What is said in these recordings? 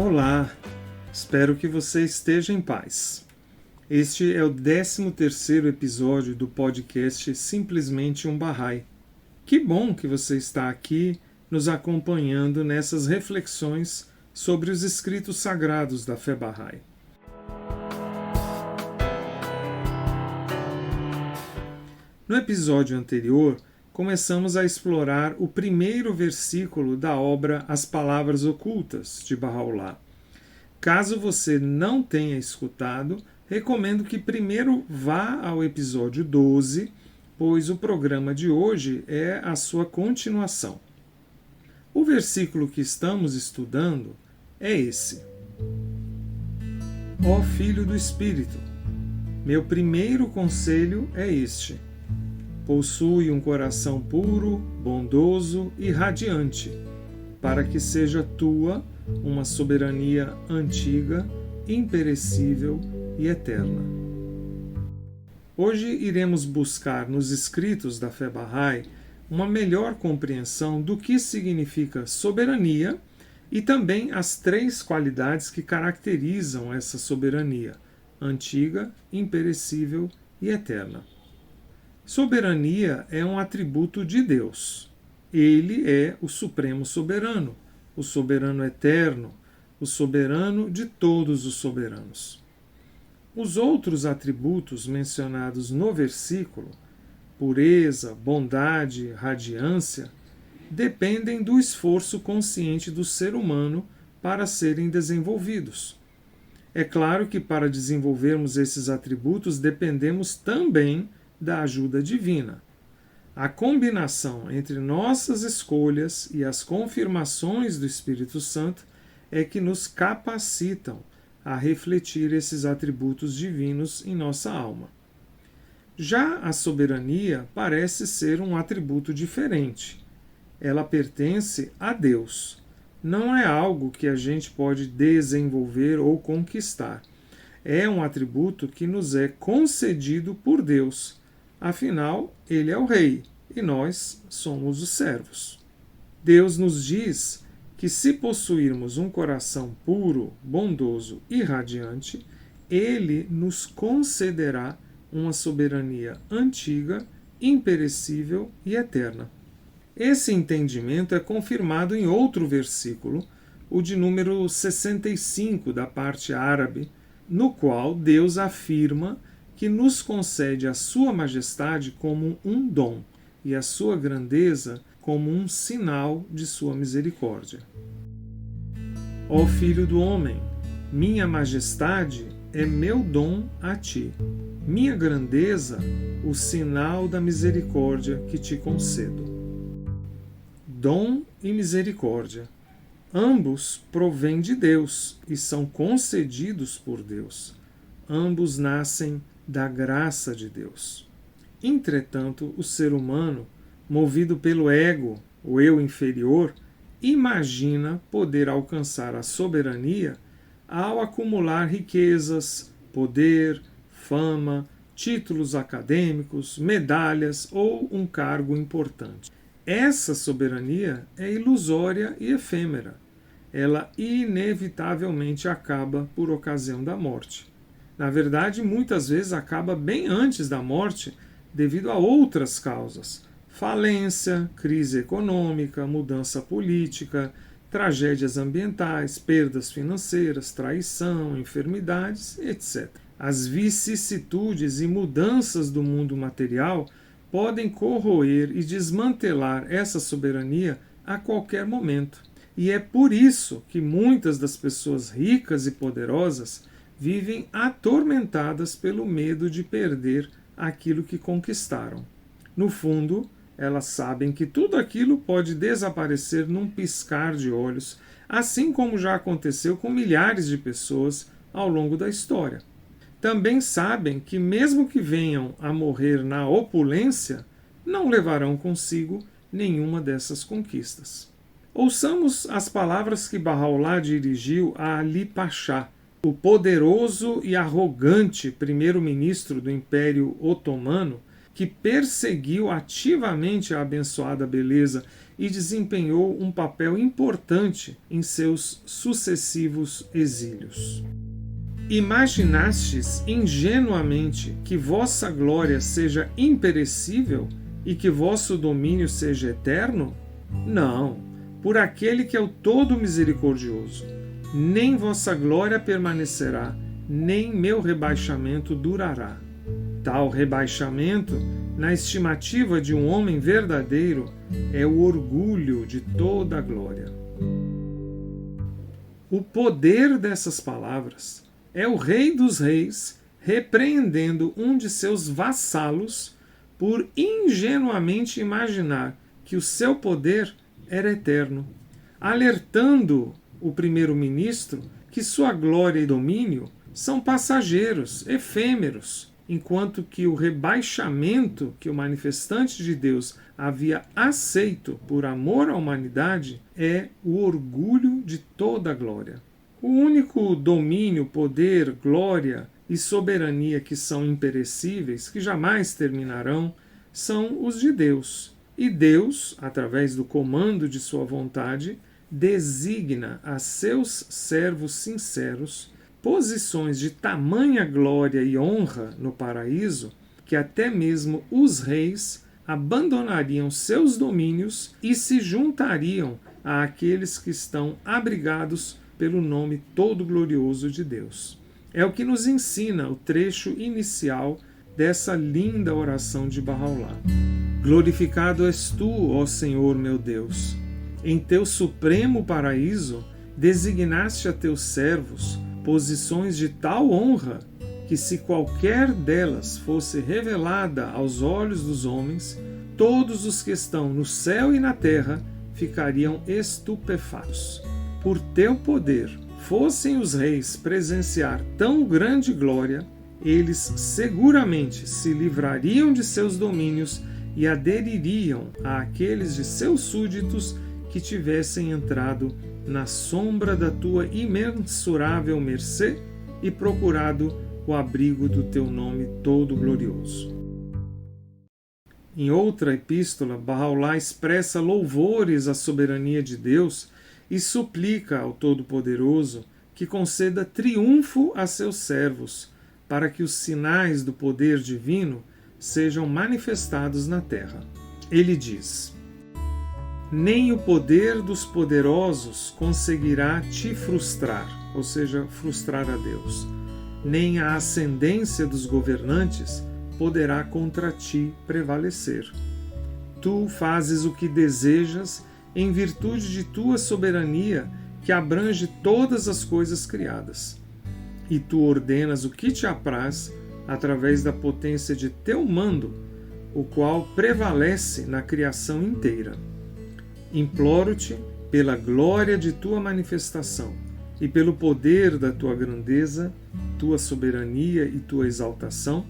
Olá, espero que você esteja em paz. Este é o 13º episódio do podcast Simplesmente um Bahá'í. Que bom que você está aqui nos acompanhando nessas reflexões sobre os escritos sagrados da fé Bahá'í. No episódio anterior, começamos a explorar o primeiro versículo da obra As Palavras Ocultas, de Baha'u'lláh. Caso você não tenha escutado, recomendo que primeiro vá ao episódio 12, pois o programa de hoje é a sua continuação. O versículo que estamos estudando é esse. Ó Filho do Espírito, meu primeiro conselho é este. Possui um coração puro, bondoso e radiante, para que seja tua uma soberania antiga, imperecível e eterna. Hoje iremos buscar nos escritos da fé Bahá'í uma melhor compreensão do que significa soberania e também as 3 qualidades que caracterizam essa soberania: antiga, imperecível e eterna. Soberania é um atributo de Deus. Ele é o Supremo Soberano, o Soberano Eterno, o Soberano de todos os soberanos. Os outros atributos mencionados no versículo, pureza, bondade, radiância, dependem do esforço consciente do ser humano para serem desenvolvidos. É claro que para desenvolvermos esses atributos dependemos também da ajuda divina. A combinação entre nossas escolhas e as confirmações do Espírito Santo é que nos capacitam a refletir esses atributos divinos em nossa alma. Já a soberania parece ser um atributo diferente. Ela pertence a Deus. Não é algo que a gente pode desenvolver ou conquistar. É um atributo que nos é concedido por Deus. Afinal, ele é o rei e nós somos os servos. Deus nos diz que se possuirmos um coração puro, bondoso e radiante, ele nos concederá uma soberania antiga, imperecível e eterna. Esse entendimento é confirmado em outro versículo, o de número 65 da parte árabe, no qual Deus afirma que nos concede a sua majestade como um dom e a sua grandeza como um sinal de sua misericórdia. Ó Filho do homem, minha majestade é meu dom a ti, minha grandeza o sinal da misericórdia que te concedo. Dom e misericórdia, ambos provêm de Deus e são concedidos por Deus. Ambos nascem da graça de Deus. Entretanto, o ser humano, movido pelo ego, o eu inferior, imagina poder alcançar a soberania ao acumular riquezas, poder, fama, títulos acadêmicos, medalhas ou um cargo importante. Essa soberania é ilusória e efêmera. Ela inevitavelmente acaba por ocasião da morte. Na verdade, muitas vezes acaba bem antes da morte, devido a outras causas: falência, crise econômica, mudança política, tragédias ambientais, perdas financeiras, traição, enfermidades, etc. As vicissitudes e mudanças do mundo material podem corroer e desmantelar essa soberania a qualquer momento. E é por isso que muitas das pessoas ricas e poderosas vivem atormentadas pelo medo de perder aquilo que conquistaram. No fundo, elas sabem que tudo aquilo pode desaparecer num piscar de olhos, assim como já aconteceu com milhares de pessoas ao longo da história. Também sabem que, mesmo que venham a morrer na opulência, não levarão consigo nenhuma dessas conquistas. Ouçamos as palavras que Baha'u'lláh dirigiu a Ali Pasha, o poderoso e arrogante primeiro-ministro do Império Otomano, que perseguiu ativamente a abençoada beleza e desempenhou um papel importante em seus sucessivos exílios. Imaginastes ingenuamente que vossa glória seja imperecível e que vosso domínio seja eterno? Não, por aquele que é o todo misericordioso. Nem vossa glória permanecerá, nem meu rebaixamento durará. Tal rebaixamento, na estimativa de um homem verdadeiro, é o orgulho de toda a glória. O poder dessas palavras é o Rei dos Reis repreendendo um de seus vassalos por ingenuamente imaginar que o seu poder era eterno, alertando o primeiro-ministro que sua glória e domínio são passageiros, efêmeros, enquanto que o rebaixamento que o manifestante de Deus havia aceito por amor à humanidade é o orgulho de toda a glória. O único domínio, poder, glória e soberania que são imperecíveis, que jamais terminarão, são os de Deus. E Deus, através do comando de sua vontade, designa a seus servos sinceros posições de tamanha glória e honra no paraíso que até mesmo os reis abandonariam seus domínios e se juntariam àqueles que estão abrigados pelo nome todo glorioso de Deus. É o que nos ensina o trecho inicial dessa linda oração de Bahá'u'lláh. Glorificado és tu, ó Senhor meu Deus. Em teu supremo paraíso designaste a teus servos posições de tal honra que, se qualquer delas fosse revelada aos olhos dos homens, todos os que estão no céu e na terra ficariam estupefatos. Por teu poder, fossem os reis presenciar tão grande glória, eles seguramente se livrariam de seus domínios e adeririam àqueles de seus súditos que tivessem entrado na sombra da tua imensurável mercê e procurado o abrigo do teu nome todo glorioso. Em outra epístola, Bahá'u'lláh expressa louvores à soberania de Deus e suplica ao Todo-Poderoso que conceda triunfo a seus servos, para que os sinais do poder divino sejam manifestados na terra. Ele diz: nem o poder dos poderosos conseguirá te frustrar, ou seja, frustrar a Deus, nem a ascendência dos governantes poderá contra ti prevalecer. Tu fazes o que desejas em virtude de tua soberania que abrange todas as coisas criadas. E tu ordenas o que te apraz através da potência de teu mando, o qual prevalece na criação inteira. Imploro-te, pela glória de tua manifestação e pelo poder da tua grandeza, tua soberania e tua exaltação,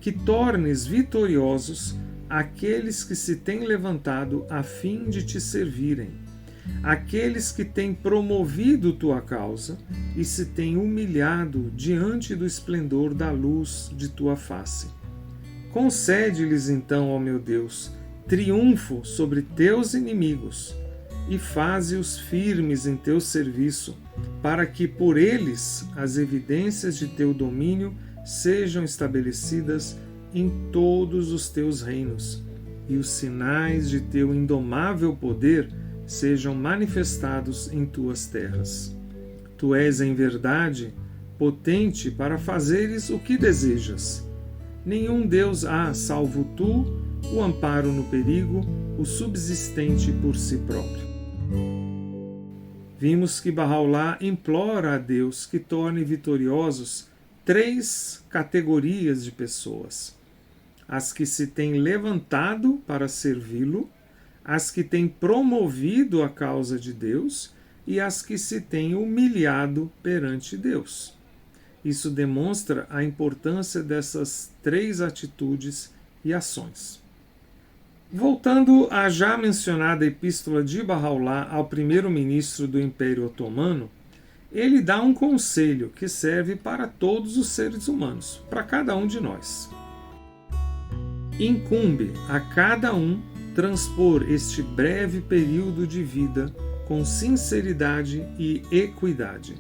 que tornes vitoriosos aqueles que se têm levantado a fim de te servirem, aqueles que têm promovido tua causa e se têm humilhado diante do esplendor da luz de tua face. Concede-lhes então, ó meu Deus, triunfo sobre teus inimigos e faze-os firmes em teu serviço, para que por eles as evidências de teu domínio sejam estabelecidas em todos os teus reinos e os sinais de teu indomável poder sejam manifestados em tuas terras. Tu és, em verdade, potente para fazeres o que desejas. Nenhum Deus há, salvo tu, o amparo no perigo, o subsistente por si próprio. Vimos que Bahá'u'lláh implora a Deus que torne vitoriosos 3 categorias de pessoas: as que se têm levantado para servi-lo, as que têm promovido a causa de Deus e as que se têm humilhado perante Deus. Isso demonstra a importância dessas 3 atitudes e ações. Voltando à já mencionada epístola de Bahá'u'lláh ao primeiro-ministro do Império Otomano, ele dá um conselho que serve para todos os seres humanos, para cada um de nós. Incumbe a cada um transpor este breve período de vida com sinceridade e equidade.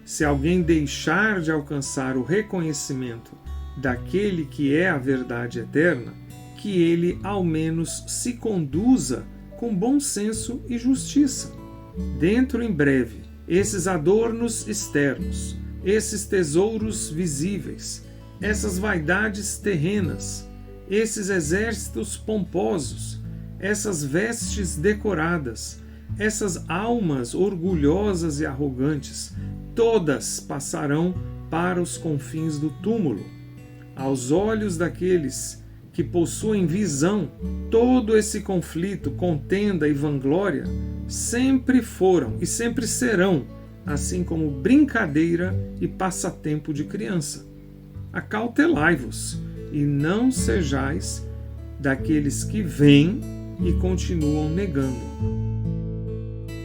Se alguém deixar de alcançar o reconhecimento daquele que é a verdade eterna, que ele ao menos se conduza com bom senso e justiça. Dentro em breve, esses adornos externos, esses tesouros visíveis, essas vaidades terrenas, esses exércitos pomposos, essas vestes decoradas, essas almas orgulhosas e arrogantes, todas passarão para os confins do túmulo. Aos olhos daqueles que possuem visão, todo esse conflito, contenda e vanglória sempre foram e sempre serão, assim como brincadeira e passatempo de criança. Acautelai-vos e não sejais daqueles que vêm e continuam negando.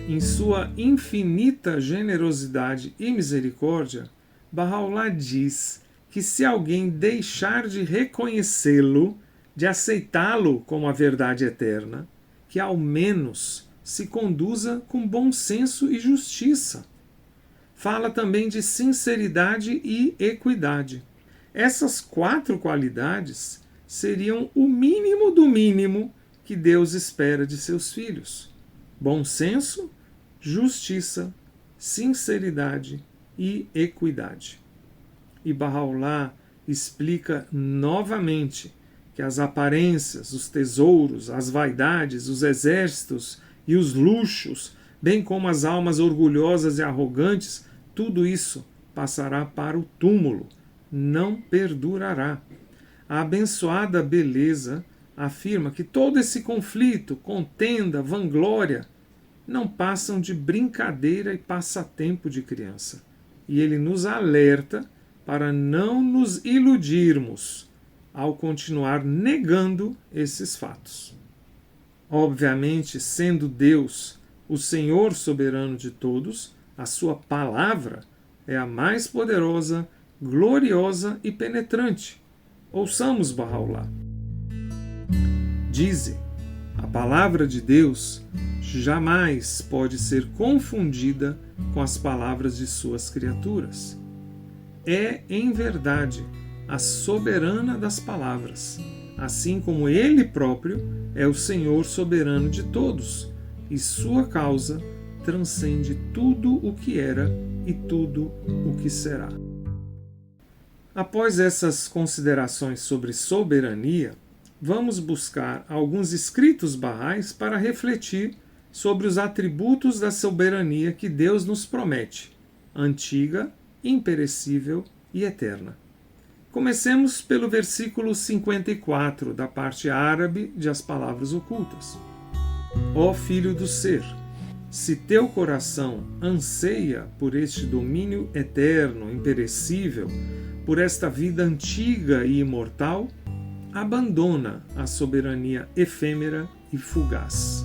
Em sua infinita generosidade e misericórdia, Bahá'u'lláh diz que se alguém deixar de reconhecê-lo, de aceitá-lo como a verdade eterna, que ao menos se conduza com bom senso e justiça. Fala também de sinceridade e equidade. Essas 4 qualidades seriam o mínimo do mínimo que Deus espera de seus filhos: bom senso, justiça, sinceridade e equidade. E Bahá'u'lláh explica novamente que as aparências, os tesouros, as vaidades, os exércitos e os luxos, bem como as almas orgulhosas e arrogantes, tudo isso passará para o túmulo, não perdurará. A abençoada beleza afirma que todo esse conflito, contenda, vanglória, não passam de brincadeira e passatempo de criança. E ele nos alerta para não nos iludirmos ao continuar negando esses fatos. Obviamente, sendo Deus o Senhor soberano de todos, a sua palavra é a mais poderosa, gloriosa e penetrante. Ouçamos Bahá'u'lláh. Dize, a palavra de Deus jamais pode ser confundida com as palavras de suas criaturas. É, em verdade, a soberana das palavras, assim como Ele próprio é o Senhor soberano de todos, e sua causa transcende tudo o que era e tudo o que será. Após essas considerações sobre soberania, vamos buscar alguns escritos bahais para refletir sobre os atributos da soberania que Deus nos promete, antiga, imperecível e eterna. Comecemos pelo versículo 54, da parte árabe de As Palavras Ocultas. Ó Filho do Ser, se teu coração anseia por este domínio eterno, imperecível, por esta vida antiga e imortal, abandona a soberania efêmera e fugaz.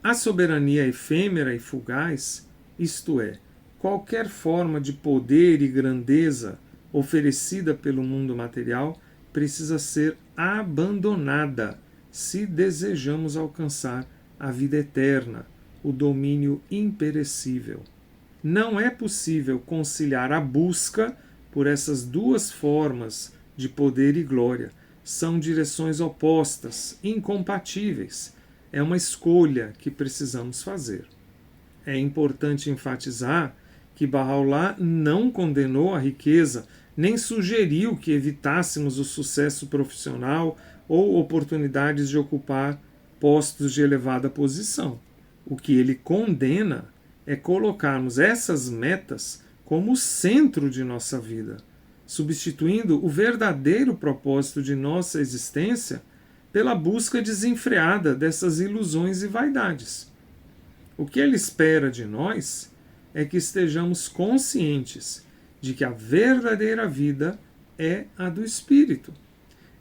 A soberania efêmera e fugaz, isto é, qualquer forma de poder e grandeza oferecida pelo mundo material, precisa ser abandonada se desejamos alcançar a vida eterna, o domínio imperecível. Não é possível conciliar a busca por essas duas formas de poder e glória. São direções opostas, incompatíveis. É uma escolha que precisamos fazer. É importante enfatizar que Bahá'u'lláh não condenou a riqueza, nem sugeriu que evitássemos o sucesso profissional ou oportunidades de ocupar postos de elevada posição. O que ele condena é colocarmos essas metas como o centro de nossa vida, substituindo o verdadeiro propósito de nossa existência pela busca desenfreada dessas ilusões e vaidades. O que ele espera de nós é que estejamos conscientes de que a verdadeira vida é a do Espírito.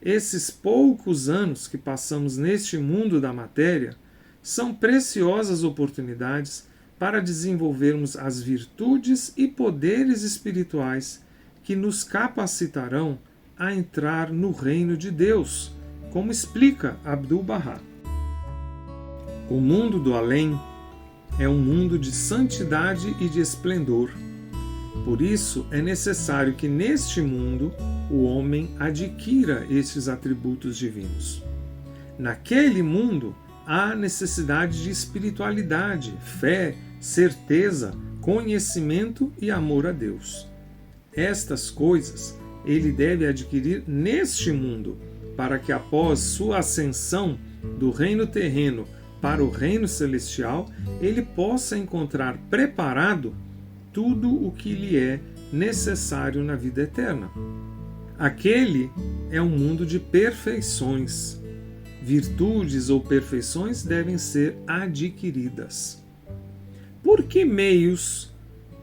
Esses poucos anos que passamos neste mundo da matéria são preciosas oportunidades para desenvolvermos as virtudes e poderes espirituais que nos capacitarão a entrar no reino de Deus, como explica Abdu'l-Bahá. O mundo do além é um mundo de santidade e de esplendor. Por isso, é necessário que neste mundo o homem adquira estes atributos divinos. Naquele mundo, há necessidade de espiritualidade, fé, certeza, conhecimento e amor a Deus. Estas coisas ele deve adquirir neste mundo, para que após sua ascensão do reino terreno para o reino celestial, ele possa encontrar preparado tudo o que lhe é necessário na vida eterna. Aquele é um mundo de perfeições. Virtudes ou perfeições devem ser adquiridas. Por que meios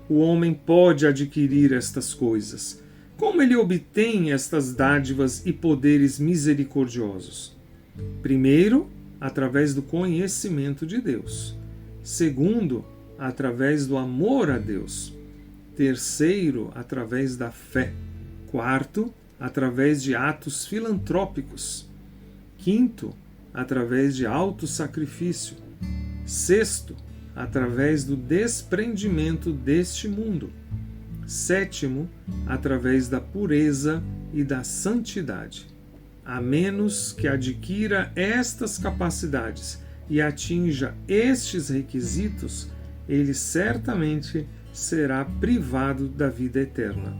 o homem pode adquirir estas coisas? Como ele obtém estas dádivas e poderes misericordiosos? Primeiro, através do conhecimento de Deus. Segundo, através do amor a Deus. Terceiro, através da fé. Quarto, através de atos filantrópicos. Quinto, através de autossacrifício. Sexto, através do desprendimento deste mundo. Sétimo, através da pureza e da santidade. A menos que adquira estas capacidades e atinja estes requisitos, ele certamente será privado da vida eterna.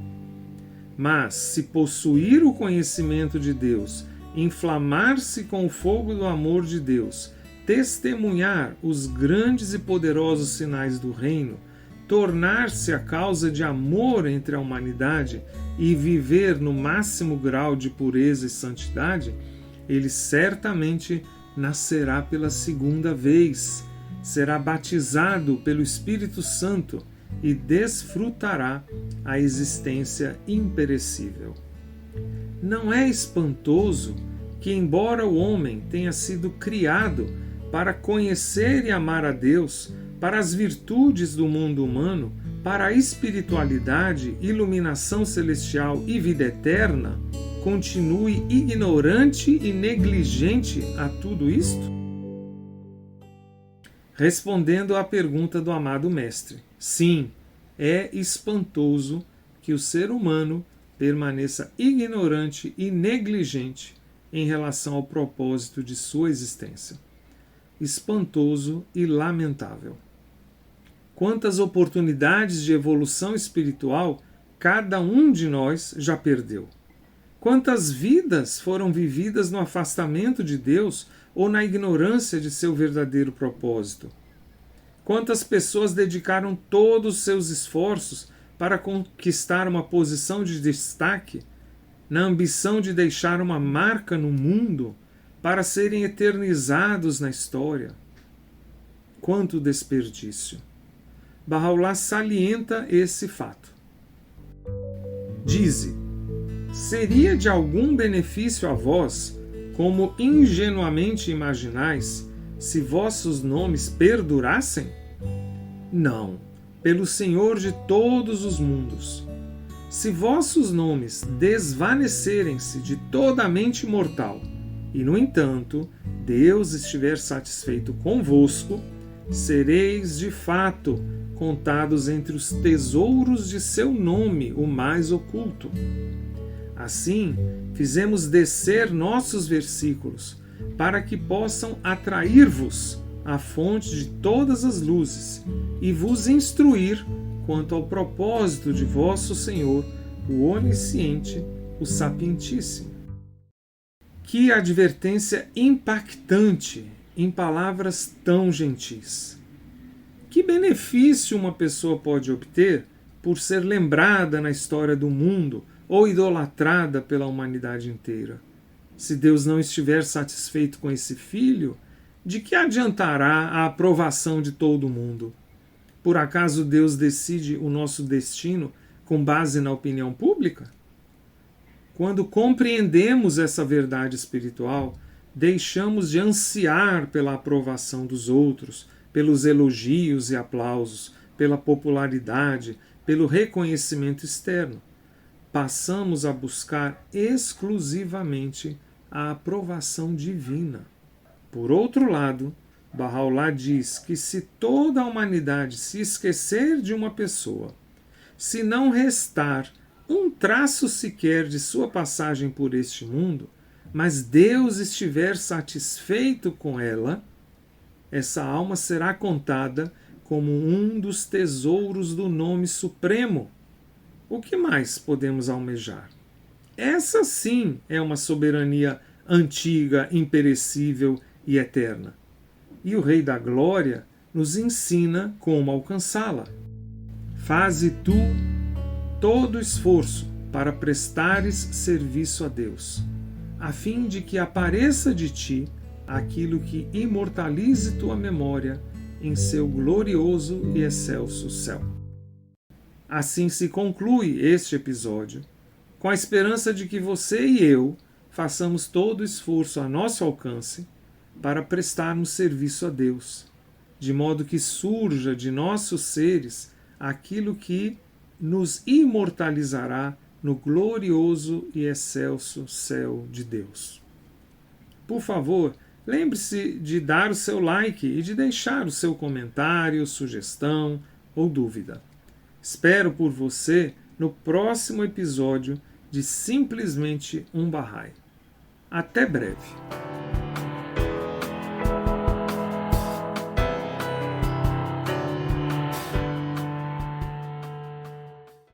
Mas, se possuir o conhecimento de Deus, inflamar-se com o fogo do amor de Deus, testemunhar os grandes e poderosos sinais do reino, tornar-se a causa de amor entre a humanidade e viver no máximo grau de pureza e santidade, ele certamente nascerá pela segunda vez, será batizado pelo Espírito Santo e desfrutará a existência imperecível. Não é espantoso que, embora o homem tenha sido criado para conhecer e amar a Deus, para as virtudes do mundo humano, para a espiritualidade, iluminação celestial e vida eterna, continue ignorante e negligente a tudo isto? Respondendo à pergunta do amado Mestre, sim, é espantoso que o ser humano permaneça ignorante e negligente em relação ao propósito de sua existência. Espantoso e lamentável. Quantas oportunidades de evolução espiritual cada um de nós já perdeu? Quantas vidas foram vividas no afastamento de Deus ou na ignorância de seu verdadeiro propósito? Quantas pessoas dedicaram todos os seus esforços para conquistar uma posição de destaque, na ambição de deixar uma marca no mundo, para serem eternizados na história? Quanto desperdício! Bahá'u'lláh salienta esse fato. Dize: seria de algum benefício a vós, como ingenuamente imaginais, se vossos nomes perdurassem? Não, pelo Senhor de todos os mundos. Se vossos nomes desvanecerem-se de toda a mente mortal, e, no entanto, Deus estiver satisfeito convosco, sereis de fato contados entre os tesouros de seu nome, o mais oculto. Assim, fizemos descer nossos versículos, para que possam atrair-vos à fonte de todas as luzes, e vos instruir quanto ao propósito de vosso Senhor, o Onisciente, o Sapientíssimo. Que advertência impactante em palavras tão gentis! Que benefício uma pessoa pode obter por ser lembrada na história do mundo ou idolatrada pela humanidade inteira? Se Deus não estiver satisfeito com esse filho, de que adiantará a aprovação de todo mundo? Por acaso Deus decide o nosso destino com base na opinião pública? Quando compreendemos essa verdade espiritual, deixamos de ansiar pela aprovação dos outros, pelos elogios e aplausos, pela popularidade, pelo reconhecimento externo. passamos a buscar exclusivamente a aprovação divina. Por outro lado, Bahá'u'lláh diz que se toda a humanidade se esquecer de uma pessoa, se não restar um traço sequer de sua passagem por este mundo, mas Deus estiver satisfeito com ela, essa alma será contada como um dos tesouros do nome supremo. O que mais podemos almejar? Essa sim é uma soberania antiga, imperecível e eterna. E o Rei da Glória nos ensina como alcançá-la. Faze tu todo esforço para prestares serviço a Deus, a fim de que apareça de ti aquilo que imortalize tua memória em seu glorioso e excelso céu. Assim se conclui este episódio, com a esperança de que você e eu façamos todo o esforço a nosso alcance para prestarmos serviço a Deus, de modo que surja de nossos seres aquilo que nos imortalizará no glorioso e excelso céu de Deus. Por favor, lembre-se de dar o seu like e de deixar o seu comentário, sugestão ou dúvida. Espero por você no próximo episódio de Simplesmente um Bahá'í. Até breve!